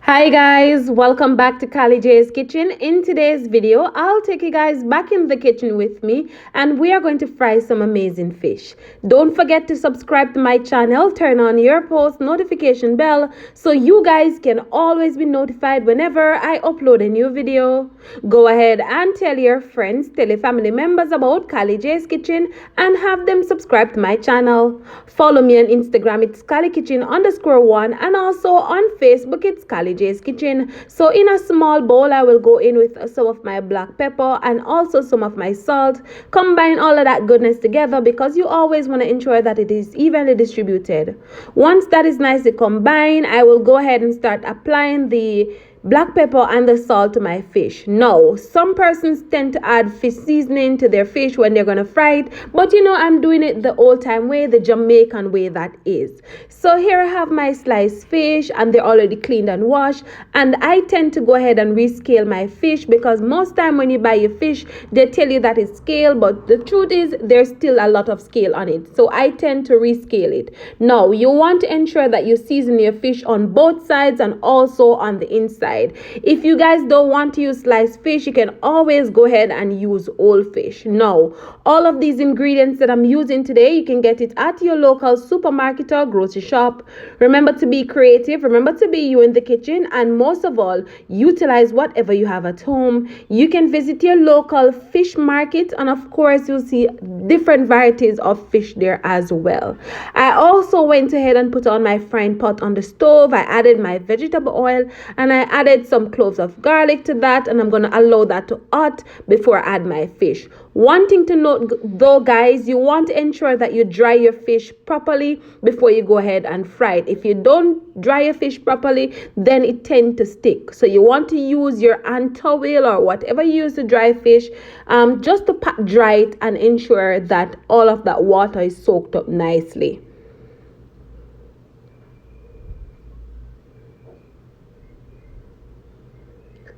Hi guys, welcome back to Kali J's Kitchen. In today's video, I'll take you guys back in the kitchen with me and we are going to fry some amazing fish. Don't forget to subscribe to my channel, turn on your post notification bell so you guys can always be notified whenever I upload a new video. Go ahead and tell your friends, tell your family members about Kali J's Kitchen and have them subscribe to my channel. Follow me on Instagram, it's KaliKitchen_1, and also on Facebook, it's Kali J's Kitchen. So in a small bowl, I will go in with some of my black pepper and also some of my salt. Combine all of that goodness together because you always want to ensure that it is evenly distributed. Once that is nicely combined, I will go ahead and start applying the black pepper and the salt to my fish. Now, some persons tend to add fish seasoning to their fish when they're going to fry it, but I'm doing it the old time way, the Jamaican way that is. So here I have my sliced fish and they're already cleaned and washed, and I tend to go ahead and rescale my fish because most time when you buy your fish, they tell you that it's scale, but the truth is there's still a lot of scale on it. So I tend to rescale it. Now, you want to ensure that you season your fish on both sides and also on the inside. If you guys don't want to use sliced fish, you can always go ahead and use whole fish. Now, all of these ingredients that I'm using today, you can get it at your local supermarket or grocery shop. Remember to be creative, remember to be you in the kitchen, and most of all, utilize whatever you have at home. You can visit your local fish market, and of course, you'll see different varieties of fish there as well. I also went ahead and put on my frying pot on the stove. I added my vegetable oil and I added some cloves of garlic to that, and I'm going to allow that to hot before I add my fish. One thing to note though, guys, you want to ensure that you dry your fish properly before you go ahead and fry it. If you don't dry your fish properly, then it tends to stick. So you want to use your hand towel or whatever you use to dry fish, just to pat dry it and ensure that all of that water is soaked up nicely.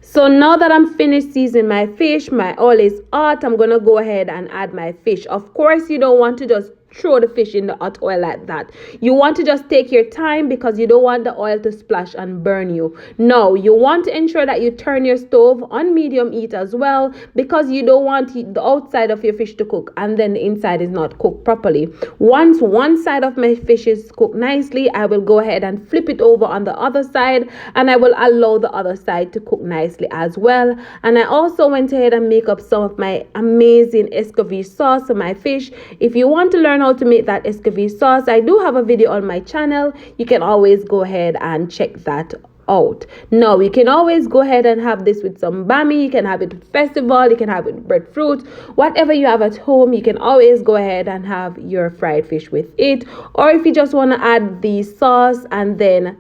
So now that I'm finished seasoning my fish, my oil is hot, I'm going to go ahead and add my fish. Of course, you don't want to just throw the fish in the hot oil like that. You want to just take your time because you don't want the oil to splash and burn you. No, you want to ensure that you turn your stove on medium heat as well because you don't want the outside of your fish to cook and then the inside is not cooked properly. Once one side of my fish is cooked nicely, I will go ahead and flip it over on the other side and I will allow the other side to cook nicely as well. And I also went ahead and make up some of my amazing escovitch sauce for my fish. If you want to learn how to make that escovitch sauce, I do have a video on my channel. You can always go ahead and check that out. Now, you can always go ahead and have this with some bami. You can have it with festival, you can have it with breadfruit, whatever you have at home. You can always go ahead and have your fried fish with it, or if you just want to add the sauce and then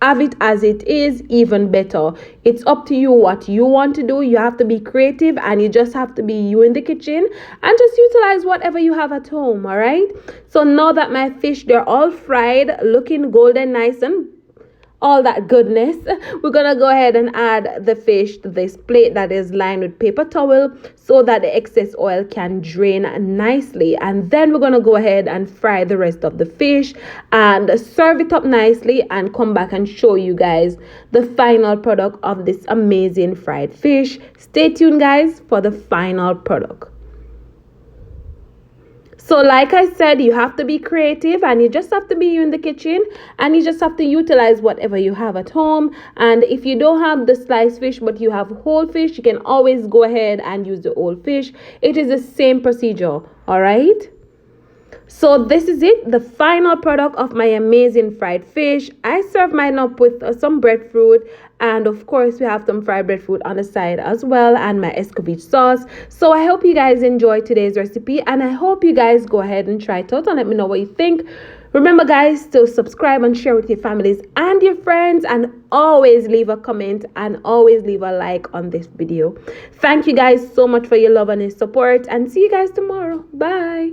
have it as it is, even better. It's up to you what you want to do. You have to be creative and you just have to be you in the kitchen and just utilize whatever you have at home. All right, so now that my fish, they're all fried, looking golden nice and all that goodness, we're gonna go ahead and add the fish to this plate that is lined with paper towel so that the excess oil can drain nicely. And then we're gonna go ahead and fry the rest of the fish and serve it up nicely and come back and show you guys the final product of this amazing fried fish. Stay tuned, guys, for the final product. So like I said, you have to be creative and you just have to be you in the kitchen and you just have to utilize whatever you have at home. And if you don't have the sliced fish but you have whole fish, you can always go ahead and use the whole fish. It is the same procedure, all right? So this is it, the final product of my amazing fried fish. I serve mine up with some breadfruit, and of course we have some fried breadfruit on the side as well, and my escovitch sauce. So I hope you guys enjoyed today's recipe, and I hope you guys go ahead and try it out and let me know what you think. Remember, guys, to subscribe and share with your families and your friends, and always leave a comment and always leave a like on this video. Thank you guys so much for your love and your support, and see you guys tomorrow. Bye.